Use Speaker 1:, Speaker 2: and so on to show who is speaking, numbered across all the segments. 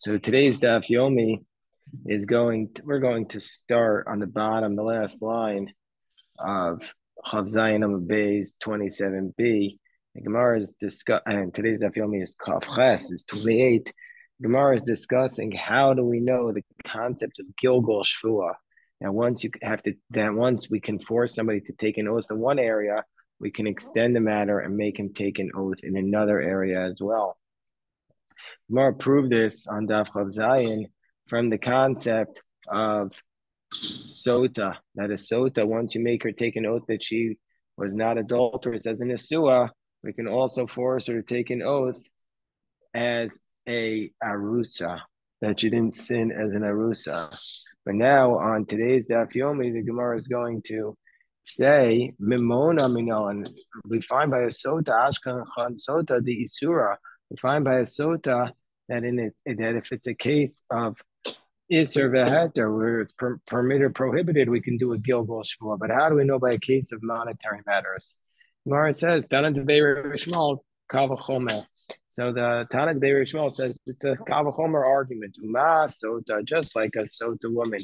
Speaker 1: So today's daf yomi we're going to start on the bottom, the last line of Chav Zayin Amud Beis 27b. The Gemara is and today's daf yomi is Kaf Ches, is 28. The Gemara is discussing how do we know the concept of Gilgal Shvua. Now, once we can force somebody to take an oath in one area, we can extend the matter and make him take an oath in another area as well. Gemara proved this on Daf Chav Zayin from the concept of sota. That a sota, once you make her take an oath that she was not adulterous as a nesua, we can also force her to take an oath as a arusa, that she didn't sin as an arusa. But now on today's Daf Yomi, the Gemara is going to say mimona mino, and we find by a sota ashkan chan sota the isura. We find by a sota that that if it's a case of Isser v'heter, where it's permitted or prohibited, we can do a Gilgal Shvua. But how do we know by a case of monetary matters? Gemara says, Tana Debeir Shmuel, Kavachomer. So the Tana Debeir Shmuel says it's a Kavachomer argument. Ma sota, just like a sota woman,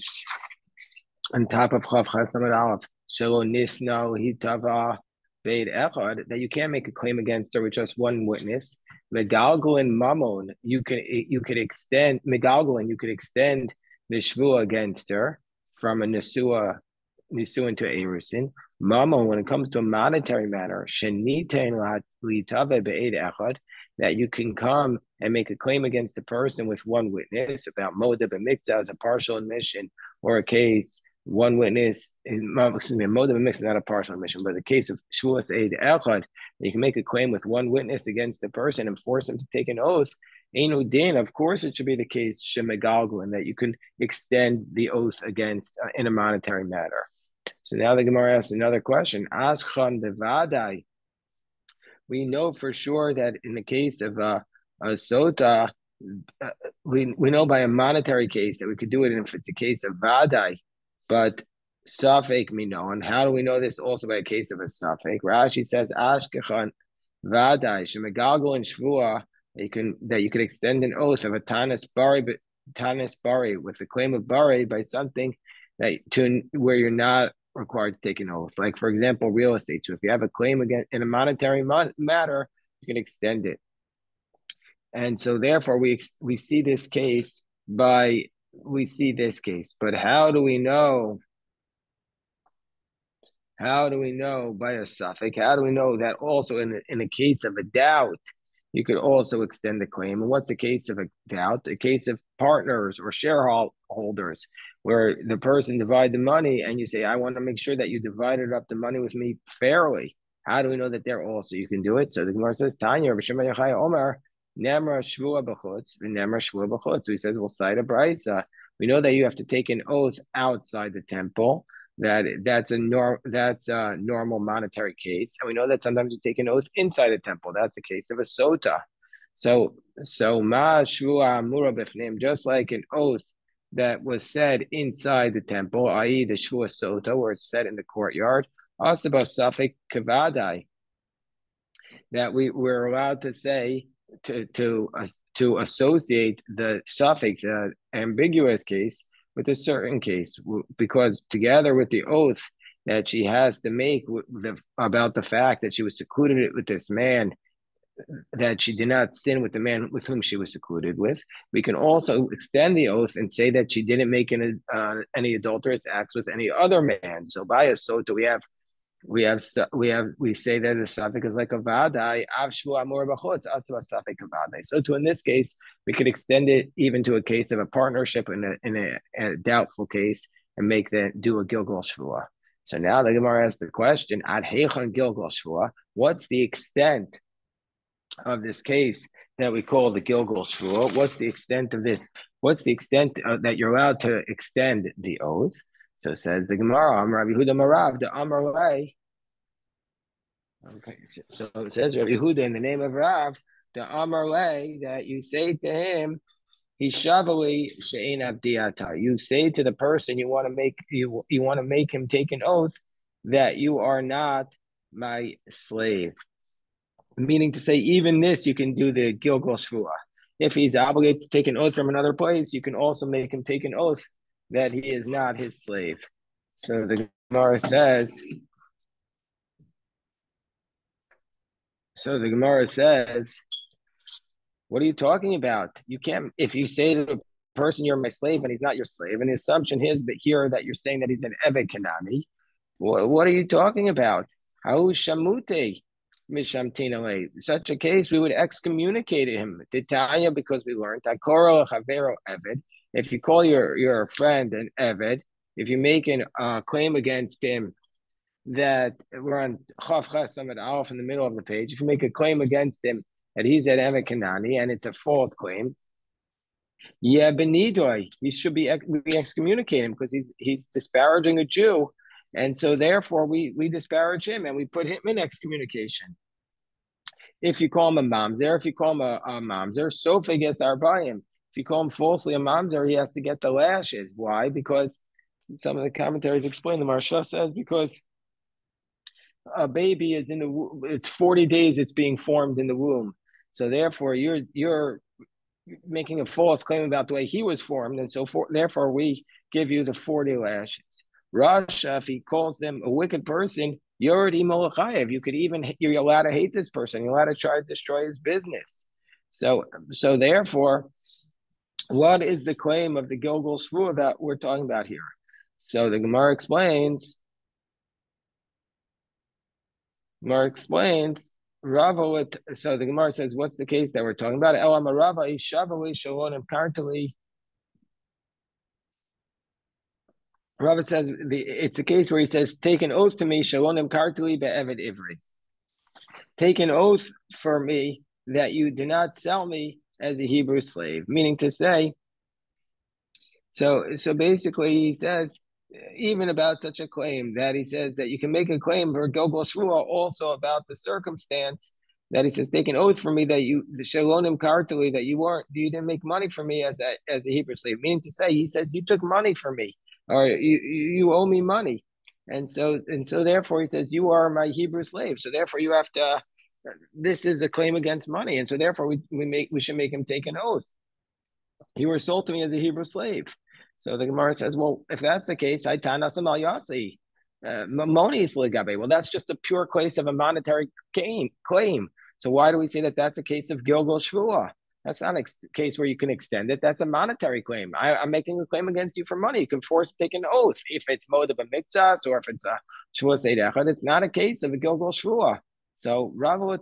Speaker 1: on top of Chav Chasamad Aleph, Shelo Nisno Hitava Beid Echad, that you can't make a claim against her with just one witness. Megalgalin Mamon, you could extend Megalgalin, you could extend the Shvua against her from a Nesua to Erusin. Mamon, when it comes to a monetary matter, Shenitein Litave Beid Echad, that you can come and make a claim against the person with one witness about Modeh B'Mikta as a partial admission, or a case one witness, Modeh B'Mikta is not a partial admission, but the case of Shvuas Eid Echad, you can make a claim with one witness against the person and force him to take an oath. Einu din, of course, it should be the case Shemegalgalin, that you can extend the oath against in a monetary matter. So now the Gemara asks another question. Aschan devadai. We know for sure that in the case of a sota, we know by a monetary case that we could do it if it's a case of vadai, but safek we know. And how do we know this also by a case of a safek? Rashi says ashkechan vadai shemegalgal and shvua, that you could extend an oath of a tanis bari with the claim of bari by something that to where you're not required to take an oath. Like, for example, real estate. So if you have a claim against in a monetary matter, you can extend it. And so therefore we see this case. But how do we know? How do we know by a suffix? How do we know that also in a case of a doubt, you could also extend the claim? And what's a case of a doubt? A case of partners or shareholders, where the person divide the money and you say, I want to make sure that you divided up the money with me fairly. How do we know that they're also, you can do it? So the Gemara says, Tanya, B'Shem Yachai Omer, Nemra Shvua B'chutz, Nemra Shvua B'chutz. So he says, we'll cite a brisa. We know that you have to take an oath outside the temple. That's a normal monetary case, and we know that sometimes you take an oath inside a temple. That's the case of a sota. So ma shvua amura b'fnim, just like an oath that was said inside the temple, i.e., the shvua sota, where it's said in the courtyard. Asaba safek kavadai, that we're allowed to say to associate the suffix, the ambiguous case, with a certain case, because together with the oath that she has to make about the fact that she was secluded with this man, that she did not sin with the man with whom she was secluded with, we can also extend the oath and say that she didn't make any adulterous acts with any other man. So by a sota, we say that the suffix is like a vadai. So in this case, we could extend it even to a case of a partnership in a doubtful case and do a Gilgal Shvua. So now the Gemara asks the question: Ad heichon Gilgal Shvua? What's the extent of this case that we call the Gilgal Shvua? What's the extent of this? What's the extent that you're allowed to extend the oath? So says the Gemara, Rabbi Yehuda Marav, the Amar Lay. Okay, so it says Rabbi Yehuda in the name of Rav, the Amar Lay, that you say to him, Hishavali Shein Abdiata. You say to the person you want to make him take an oath that you are not my slave. Meaning to say, even this you can do the Gilgal Shvua. if he's obligated to take an oath from another place, you can also make him take an oath that he is not his slave. So the Gemara says, what are you talking about? You can't, if you say to a person, you're my slave, and he's not your slave, and the assumption is that here that you're saying that he's an Eved Kanani, what are you talking about? How shamute mishamtinale? Such a case, we would excommunicate him. Titania, because we learned Takoro Chavero Eved. If you call your friend an Eved, if you make a claim against him that we're on Chav Chesam Aleph in the middle of the page, if you make a claim against him that he's an Eved Kanani and it's a false claim, yeah, Benidoi, he should be we excommunicate him because he's disparaging a Jew, and so therefore we disparage him and we put him in excommunication. If you call him a mamzer, if you call him a mamzer, Sofa gets arbayim. If you call him falsely a mamzer, he has to get the lashes. Why? Because some of the commentaries explain. The Marsha says because a baby is in the it's 40 days it's being formed in the womb, so therefore you're making a false claim about the way he was formed, and so therefore we give you the 40 lashes. Rasha, if he calls them a wicked person, you're allowed to hate this person. You're allowed to try to destroy his business. So therefore, what is the claim of the Gilgal Shvuah that we're talking about here? So the Gemara explains. Rava, so the Gemara says, what's the case that we're talking about? Rava says it's a case where he says, take an oath to me, shalonim kartali be'evet ivri. Take an oath for me that you do not sell me as a Hebrew slave. Meaning to say, so basically he says, even about such a claim, that he says that you can make a claim for Gilgal Shvuah also about the circumstance that he says, take an oath for me that the shalonim kartuli, that you didn't make money for me as a Hebrew slave. Meaning to say, he says, you took money from me, or you owe me money. And so therefore he says, you are my Hebrew slave. So therefore you have to, this is a claim against money. And so therefore we should make him take an oath. You were sold to me as a Hebrew slave. So the Gemara says, well, if that's the case, I tanas al yasi, monis legabe. Well, that's just a pure case of a monetary claim. So why do we say that that's a case of Gilgal Shvuah? That's not a case where you can extend it. That's a monetary claim. I'm making a claim against you for money. You can force take an oath if it's mode of a mitzvah or if it's a Shvuah Seidechad. It's not a case of a Gilgal Shvuah. So Rava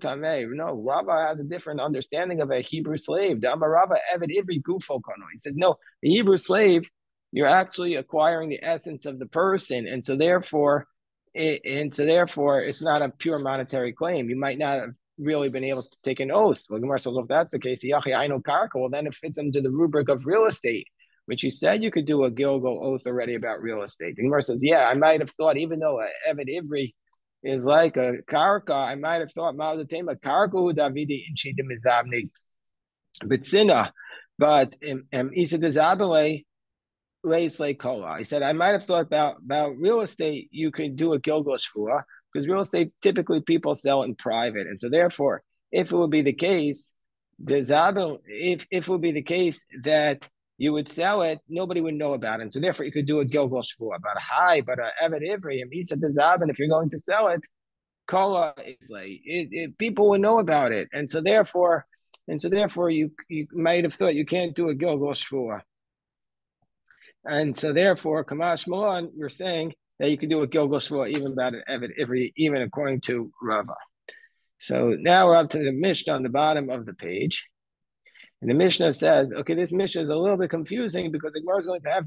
Speaker 1: has a different understanding of a Hebrew slave. Rava Eved Ivri Gufo Kono. He says, no, the Hebrew slave, you're actually acquiring the essence of the person, and so therefore it's not a pure monetary claim. You might not have really been able to take an oath. Well, Gemara says, if that's the case, well, then it fits into the rubric of real estate, which you said you could do a Gilgal oath already about real estate. The Gemara says, yeah, I might have thought, even though Eved Ivri is like a karka, I might have thought Ma'adatema karka Davidi inchi de mizabni bitsina, but Isa de Zabale. He said, I might have thought about real estate. You could do a Gilgal Shvuah because real estate typically people sell in private, and so therefore, if it would be the case, if it would be the case that you would sell it, nobody would know about it, and so therefore you could do a Gilgal Shvuah. But Eved Ivri, and he said the Zabin, if you're going to sell it, Kola is people would know about it, and so therefore you might have thought you can't do a Gilgal Shvuah. And so therefore, Kamash Malon, we're saying that you can do a Gilgal Shvuah even about an Eved Ivri, even according to Rava. So now we're up to the Mishnah on the bottom of the page. And the Mishnah says, okay, this Mishnah is a little bit confusing because the Gemara is going to have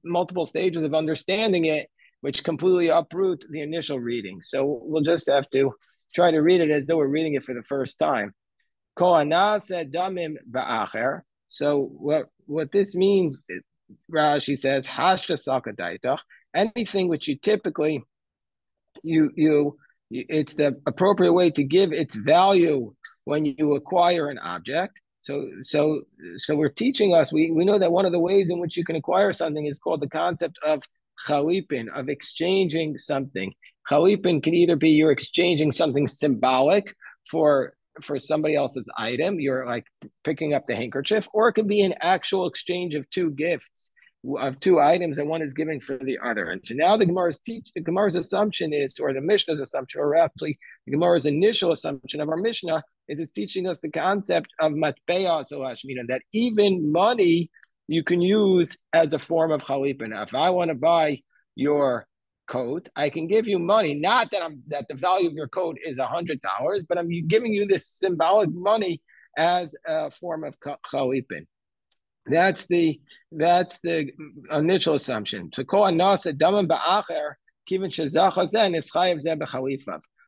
Speaker 1: multiple stages of understanding it, which completely uproot the initial reading. So we'll just have to try to read it as though we're reading it for the first time. Kohanah said damim ba'acher. So what this means is, Rashi says, "Hashta sakadaitach." Anything which you typically it's the appropriate way to give its value when you acquire an object. So we're teaching us. We know that one of the ways in which you can acquire something is called the concept of chalipin, of exchanging something. Chalipin can either be you're exchanging something symbolic for for somebody else's item. You're like picking up the handkerchief, or it could be an actual exchange of two gifts, of two items, and one is giving for the other. And so now the Gemara's assumption is, or the Mishnah's assumption, or actually the Gemara's initial assumption of our Mishnah is it's teaching us the concept of matbeya solashmina, that even money you can use as a form of chalipin. Now, if I want to buy your coat, I can give you money. Not that the value of your coat is $100, but I'm giving you this symbolic money as a form of chalipin. That's the initial assumption. So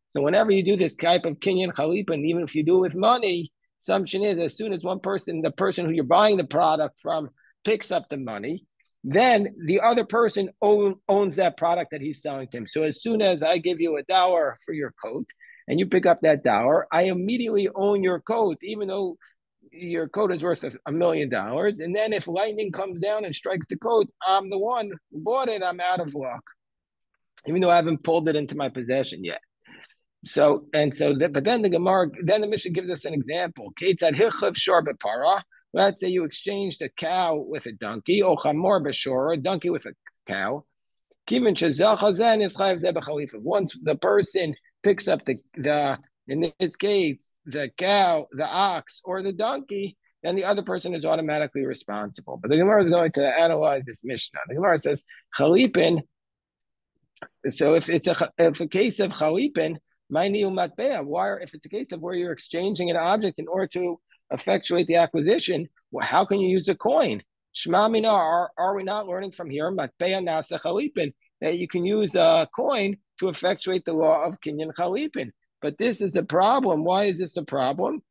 Speaker 1: so whenever you do this type of kinyan chalipin, even if you do it with money, assumption is as soon as the person who you're buying the product from, picks up the money, then the other person owns that product that he's selling to him. So as soon as I give you $1 for your coat and you pick up that $1, I immediately own your coat, even though your coat is worth $1 million. And then if lightning comes down and strikes the coat, I'm the one who bought it. I'm out of luck, even though I haven't pulled it into my possession yet. But then the Mishnah gives us an example. Let's say you exchanged a cow with a donkey, or chamor b'shor, a donkey with a cow. Once the person picks up the in this case the cow, the ox, or the donkey, then the other person is automatically responsible. But the Gemara is going to analyze this Mishnah. The Gemara says chalipin. So if it's a case of chalipin, if it's a case of where you're exchanging an object in order to effectuate the acquisition, well, how can you use a coin? Shema mina, are we not learning from here, matbeya nasa chalipin, that you can use a coin to effectuate the law of kinyan chalipin? But this is a problem. Why is this a problem?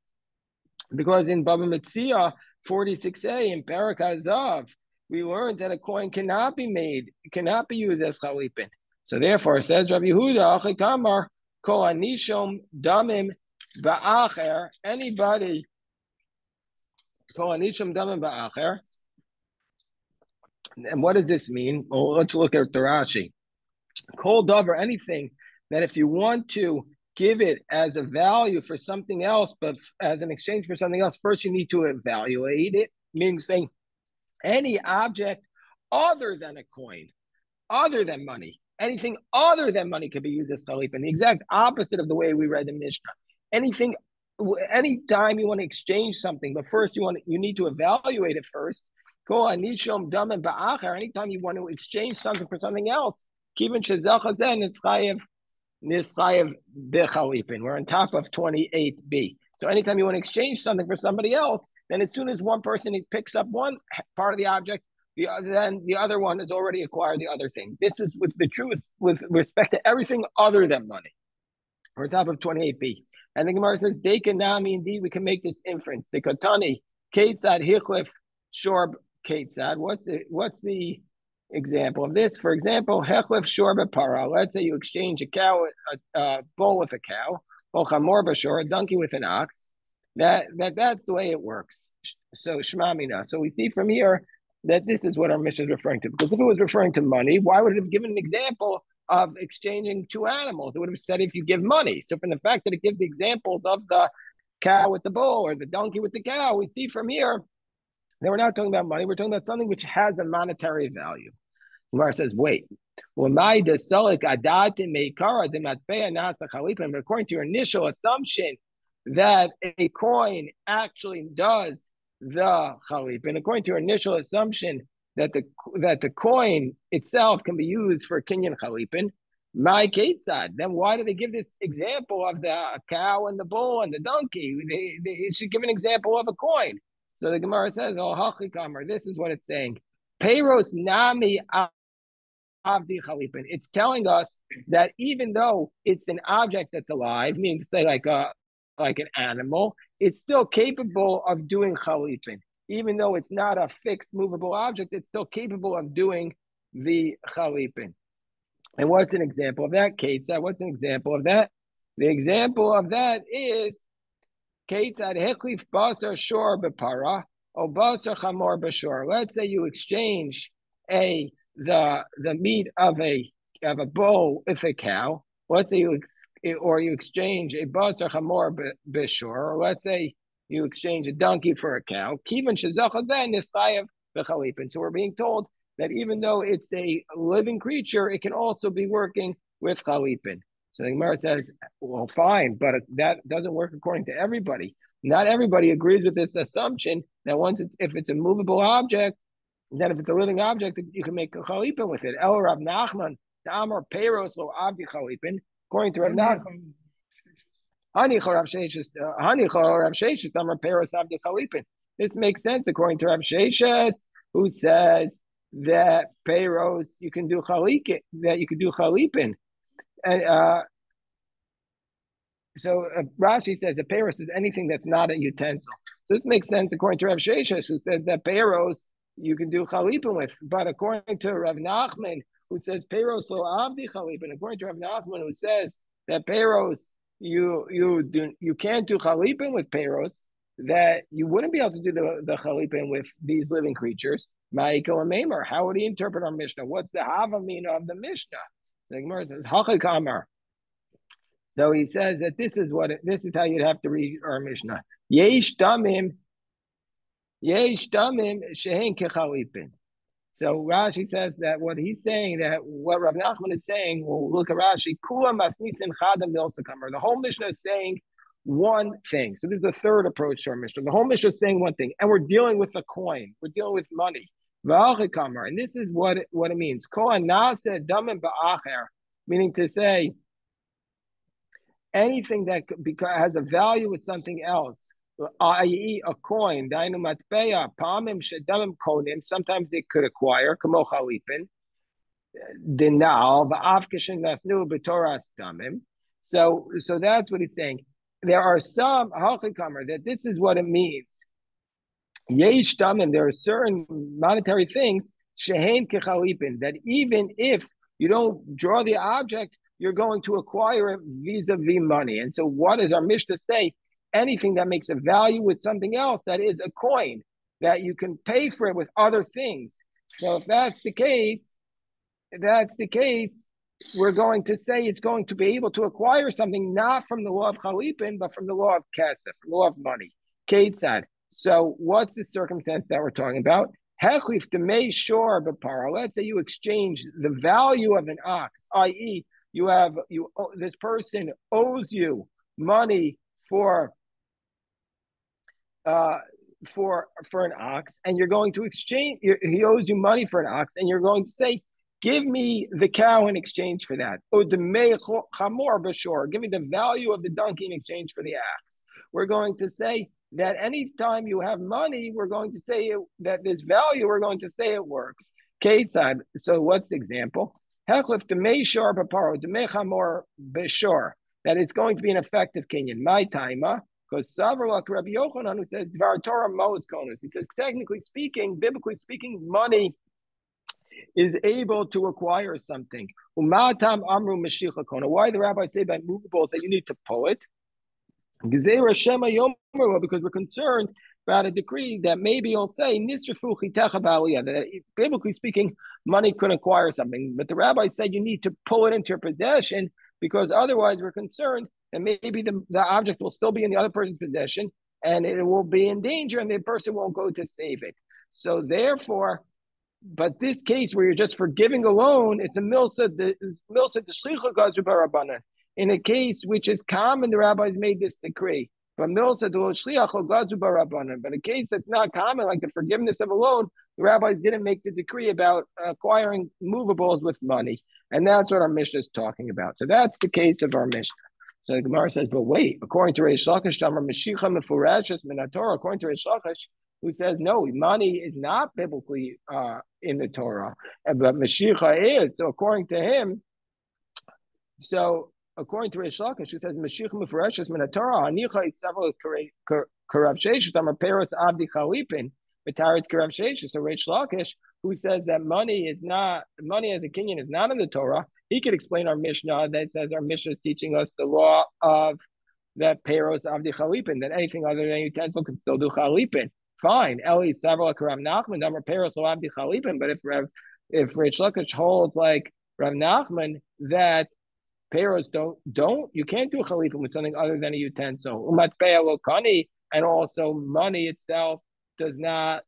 Speaker 1: Because in Baba Metzia 46a, in Parak Hazav, we learned that a coin cannot be used as chalipin. So therefore, says Rabbi Yehuda, Achikamar, Kol Anishom Damim Ba'acher, anybody, Kol Anishom Damim Ba'acher. And what does this mean? Well, let's look at the Rashi. Kol Dover, anything that if you want to give it as a value for something else, but as an exchange for something else, first you need to evaluate it, meaning saying any object other than a coin, other than money. Anything other than money can be used as chalipin. The exact opposite of the way we read the Mishnah. Anytime you want to exchange something, but first you need to evaluate it first. Anytime you want to exchange something for something else, we're on top of 28b. So anytime you want to exchange something for somebody else, then as soon as one person picks up one part of the object, then the other one has already acquired the other thing. This is with the truth with respect to everything other than money. We're on top of 28b. And the Gemara says, Dekanami, indeed, we can make this inference. Dekatani, Ketzad, Hichlif, Shorb, Ketzad. What's the example of this? For example, Hechlif, Shorb, Para. Let's say you exchange a bull with a cow, or Chamor Bashor, a donkey with an ox. That's the way it works. So Shmamina. So we see from here that this is what our Mishnah is referring to. Because if it was referring to money, why would it have given an example of exchanging two animals? It would have said if you give money. So from the fact that it gives the examples of the cow with the bull or the donkey with the cow, we see from here that we're not talking about money. We're talking about something which has a monetary value. Gemara says, wait. According to your initial assumption that a coin actually does the chalipin, according to your initial assumption that the coin itself can be used for kinyan chalipin, my ketzad, then why do they give this example of the cow and the bull and the donkey? They should give an example of a coin. So the Gemara says, oh, hachikamer, this is what it's saying. Peiros nami avdi chalipin. It's telling us that even though it's an object that's alive, meaning to say like an animal, it's still capable of doing chalipin. Even though it's not a fixed movable object, it's still capable of doing the chalipin. And what's an example of that? Ketzad, what's an example of that? The example of that is Ketzad hechlif basar shor bepara or basar chamor b'shor. Let's say you exchange the meat of a bull with a cow. Let's say you or you exchange a basar chamor bishor, or let's say you exchange a donkey for a cow. Kivan shezachazen nischayev bechalipin. So we're being told that even though it's a living creature, it can also be working with chalipin. So the Gemara says, well, fine, but that doesn't work according to everybody. Not everybody agrees with this assumption that if it's a movable object, then if it's a living object, you can make a chalipin with it. El Rav Nachman, the Amar Peiros lo Abdi Chalipin. According to Rav Nachman, this makes sense according to Rav Sheshes, who says that Peiros you can do chalipin, and so Rashi says that Peiros is anything that's not a utensil. So this makes sense according to Rav Sheshes, who says that Peiros you can do chalipin with. But according to Rav Nachman, who says Peiros lo abdi chalipin, according to Rav Nachman, who says that Peiros you can't do chalipin with Peiros, that you wouldn't be able to do the chalipin with these living creatures. Ma'iko and Maimer. How would he interpret our Mishnah? What's the havamina of the Mishnah? The Gemara says Hachik Amar. So he says that this is how you'd have to read our Mishnah. Yesh damim shehen kechalipin. So Rashi says that what he's saying, that what Rav Nachman is saying, well, look at Rashi, Kula masnisin chadam milsakamer. The whole Mishnah is saying one thing. So this is the third approach to our Mishnah. The whole Mishnah is saying one thing, and we're dealing with a coin. We're dealing with money. And this is what it means. Meaning to say, anything that has a value with something else, i.e. a coin, sometimes it could acquire, so that's what he's saying. There are some that this is what it means. Yesh damim, there are certain monetary things, shehen kechalipin, that even if you don't draw the object, you're going to acquire it vis-a-vis money. And so what does our Mishnah say? Anything that makes a value with something else, that is a coin, that you can pay for it with other things. So if that's the case, we're going to say it's going to be able to acquire something not from the law of chalipin, but from the law of kesef, from the law of money. Ketzad. So what's the circumstance that we're talking about? Hechlif demei shor b'para. Let's say you exchange the value of an ox, i.e., this person owes you money for an ox, and you're going to exchange. He owes you money for an ox, and you're going to say, "Give me the cow in exchange for that." Or demei chamor b'shor. Give me the value of the donkey in exchange for the ox. We're going to say that anytime you have money, we're going to say that this value, we're going to say it works. Ketzad. So what's the example? Hechlif demei shor b'paro, demei chamor b'shor. That it's going to be an effective kinyan. My taima, because Savralak Rabbi Yochanan, who says Dvar Torah Mo's konus. He says, technically speaking, biblically speaking, money is able to acquire something. Umatam amru meshicha kona. Why the rabbis say by movables that you need to pull it? Because we're concerned about a decree that maybe he'll say that biblically speaking, money could acquire something. But the rabbi said you need to pull it into your possession, because otherwise we're concerned that maybe the object will still be in the other person's possession and it will be in danger and the person won't go to save it. So therefore, but this case where you're just forgiving a loan, it's a milsa d'shlicha gazu barabanan. In a case which is common, the rabbis made this decree. But milsa d'shliach gazu barabanan. But a case that's not common, like the forgiveness of a loan, the rabbis didn't make the decree about acquiring movables with money. And that's what our Mishnah is talking about. So that's the case of our Mishnah. So the Gemara says, but wait, according to Reish Lakish, according to Reish Lakish, who says, no, money is not biblically in the Torah, but Mashiach is. So according to him, according to Reish Lakish, who says, Mashiach mefureshes min Torah, hanicha is several karav sheishes, amar peros abdi chalipin, b'taretz karav sheishes. So Reish Lakish, who says that money as a kinyan is not in the Torah, he could explain our Mishnah that says our Mishnah is teaching us the law of that peros avdi chalipin, that anything other than utensil can still do chalipin. Fine. Eli Savralak Rav Nachman, Amar peros lo avdi chalipin. But if Reish Lakish holds like Rav Nachman that Payros don't. You can't do a chalipin with something other than a utensil. Umatpea lokani, and also money itself does not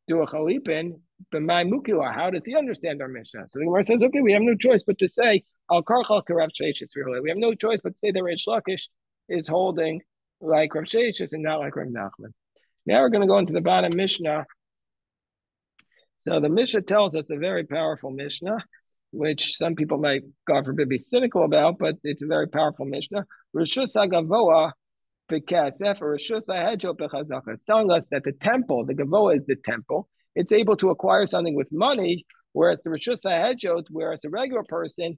Speaker 1: do a chalipin. But my mukila, how does he understand our Mishnah? So the Gemara says, okay, we have no choice but to say al karchal karav sheishis. We have no choice but to say that Reish Lakish is holding like Rav Sheishis and not like Rav Nachman. Now we're going to go into the bottom Mishnah. So the Mishnah tells us a very powerful Mishnah, which some people might, God forbid, be cynical about, but it's a very powerful Mishnah. Rishus HaGavoa B'Kasef, or Rishus HaHedjo B'Chazaka. It's telling us that the temple, the Gavoa is the temple, it's able to acquire something with money, whereas the Rishus HaHedjo, whereas the regular person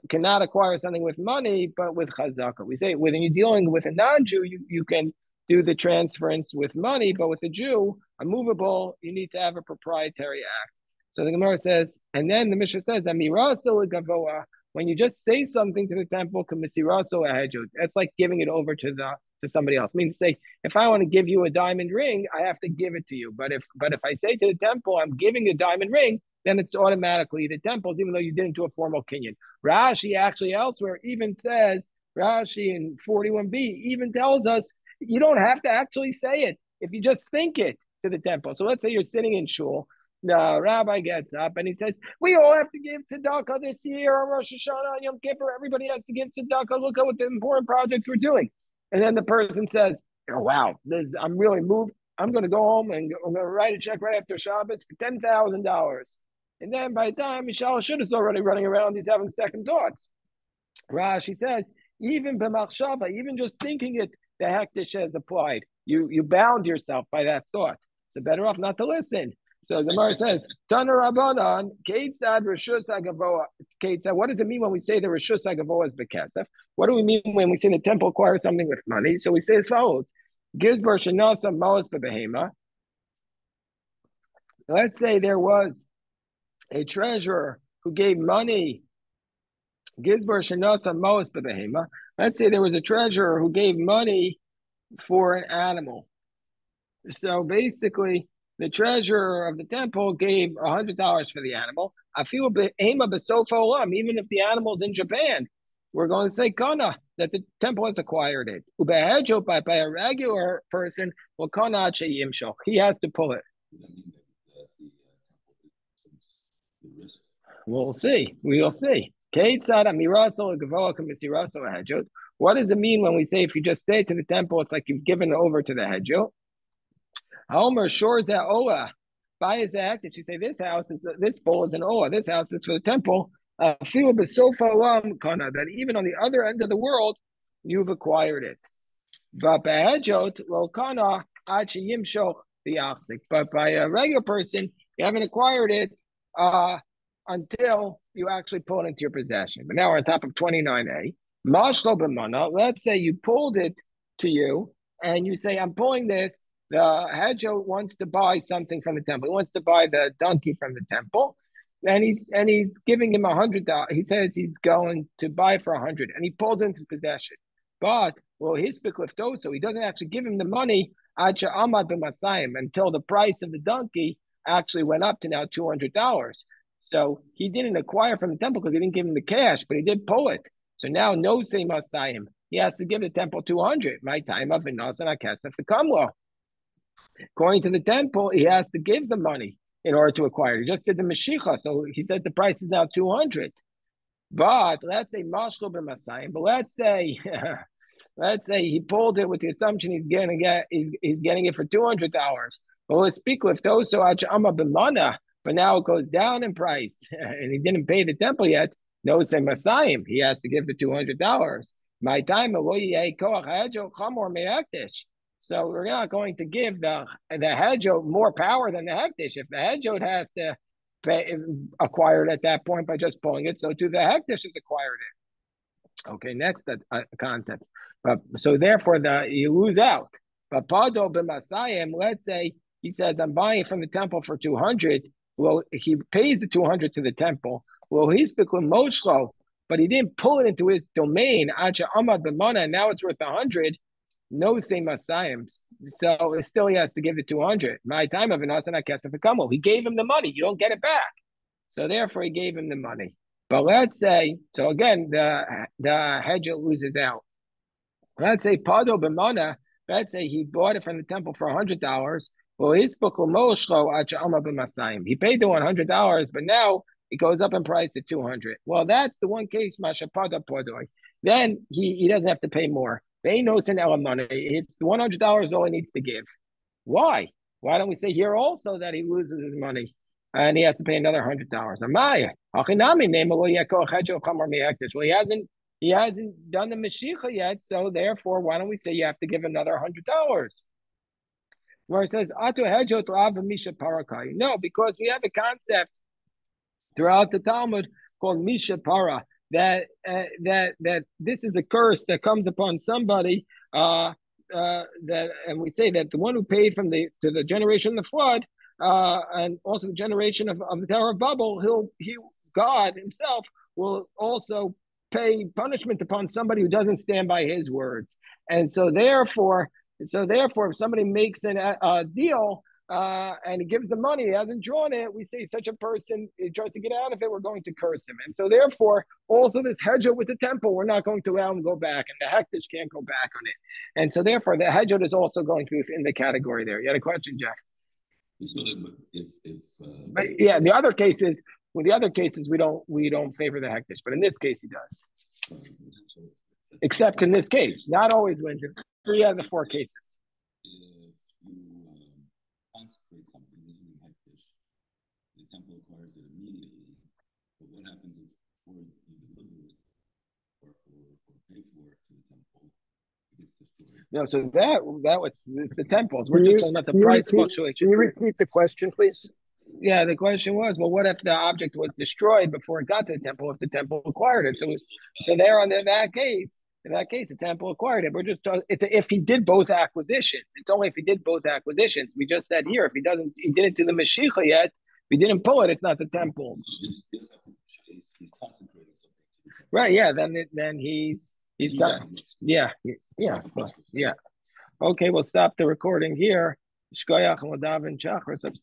Speaker 1: cannot acquire something with money, but with Chazaka. We say when you're dealing with a non-Jew, you can do the transference with money, but with a Jew, a movable, you need to have a proprietary act. So the Gemara says, and then the Mishnah says, Amiraso Gavoa, when you just say something to the temple, that's like giving it over to somebody else. I mean to say, if I want to give you a diamond ring, I have to give it to you. But if I say to the temple, I'm giving a diamond ring, then it's automatically the temple's, even though you didn't do a formal kinyan. Rashi actually elsewhere even says, Rashi in 41b even tells us you don't have to actually say it if you just think it to the temple. So let's say you're sitting in shul. The rabbi gets up and he says, we all have to give tzedakah this year on Rosh Hashanah and Yom Kippur. Everybody has to give tzedakah. Look at what the important projects we're doing. And then the person says, oh, wow, I'm really moved. I'm going to go home and I'm going to write a check right after Shabbos for $10,000. And then by the time Mishal Shud is already running around, he's having second thoughts. Rashi says, even b'machshava, even just thinking it, the hektish has applied. You bound yourself by that thought. So better off not to listen. So the Gemara says, Tana Rabbanan, Keitzad Rishus HaGavoa. Keitzad, what does it mean when we say the Rishus HaGavoa is Bekesef? What do we mean when we say the temple acquires something with money? So we say as follows. Gizbar Shanasa Moas Bebehema. Let's say there was a treasurer who gave money. Gizbar Shanasa Moas Bebehema. Let's say there was a treasurer who gave money for an animal. So basically, the treasurer of the temple gave $100 for the animal. I feel even if the animal's in Japan, we're going to say kana, that the temple has acquired it. By a regular person, well, kana he has to pull it. We'll see. We'll see. What does it mean when we say if you just say to the temple, it's like you've given it over to the hedjo? Homer shores that Ola. By his act, if you say this bowl is an Ola, this house is for the temple. Feel that even on the other end of the world, you've acquired it. But by a regular person, you haven't acquired it until you actually pull it into your possession. But now we're on top of 29a. Let's say you pulled it to you, and you say, I'm pulling this. The Hedjo wants to buy something from the temple. He wants to buy the donkey from the temple, and he's giving him $100. He says he's going to buy for $100, and he pulls into his possession. But his so he doesn't actually give him the money until the price of the donkey actually went up to now $200. So he didn't acquire from the temple because he didn't give him the cash, but he did pull it. So now no say Masayim. He has to give the temple 200. My time of Vinasan Akasef the Kamlo. According to the temple, he has to give the money in order to acquire. He just did the Mashicha, so he said the price is now 200. But let's say Mashlo b'Masayim. But let's say he pulled it with the assumption he's getting it for $200. But let's speak with those so Ama b'Mana. But now it goes down in price, and he didn't pay the temple yet. No, say Masayim. He has to give the $200. My time so we're not going to give the hedjo more power than the hektish. If the hedjo has to acquire it at that point by just pulling it, so too the hektish has acquired it. Okay, next concept. But so therefore you lose out. But pado b'masayim, let's say he says I'm buying it from the temple for 200. Well, he pays the 200 to the temple. Well, he's become moshlo, but he didn't pull it into his domain. Acha amad b'mana, and now it's worth 100. No same Masayim. So still he has to give the 200. My time of an Asana Kesef Kamo. He gave him the money. You don't get it back. So therefore he gave him the money. But let's say, so again, the hedger loses out. Let's say Pado B'mana, let's say he bought it from the temple for $100. Well, his book he paid the $100, but now it goes up in price to 200. Well, that's the one case, Masha Pada Podoi. Then he doesn't have to pay more. They know it's an elamana. It's the $100 all he needs to give. Why? Why don't we say here also that he loses his money and he has to pay another $100? Amaya. Well, he hasn't done the Mashiach yet, so therefore, why don't we say you have to give another $100? Where it says, no, because we have a concept throughout the Talmud called Misha Para, that this is a curse that comes upon somebody, and we say that the one who paid to the generation of the flood, and also the generation of the Tower of Babel, God himself will also pay punishment upon somebody who doesn't stand by his words. And so therefore, if somebody makes a deal and he gives the money, he hasn't drawn it, we say such a person, he tries to get out of it, we're going to curse him. And so therefore, also this hedger with the temple, we're not going to allow him to go back, and the hektish can't go back on it. And so therefore, the hedger is also going to be in the category there. You had a question, Jeff?
Speaker 2: So
Speaker 1: but yeah, the other cases we don't favor the hektish, but in this case he does. Except in this case, not always wins in 3 out of the 4 cases.
Speaker 2: If you consecrate something using hektish, the temple acquires it immediately. But what happens if before you deliver it or pay for it to the temple, it gets destroyed?
Speaker 1: No, so that was the temples. We're just talking about the price fluctuation.
Speaker 3: Can you repeat the question, please?
Speaker 1: Yeah, the question was, well, what if the object was destroyed before it got to the temple? If the temple acquired it, so there in that case, the temple acquired it. We're just talking if he did both acquisitions. It's only if he did both acquisitions. We just said here, if he didn't do the Mashiach yet, if he didn't pull it, it's not the temple.
Speaker 2: He's consecrating something.
Speaker 1: Right? Yeah. Then he's done. Yeah. Okay, we'll stop the recording here. Shkoyach and Ladav and Chachar upstairs.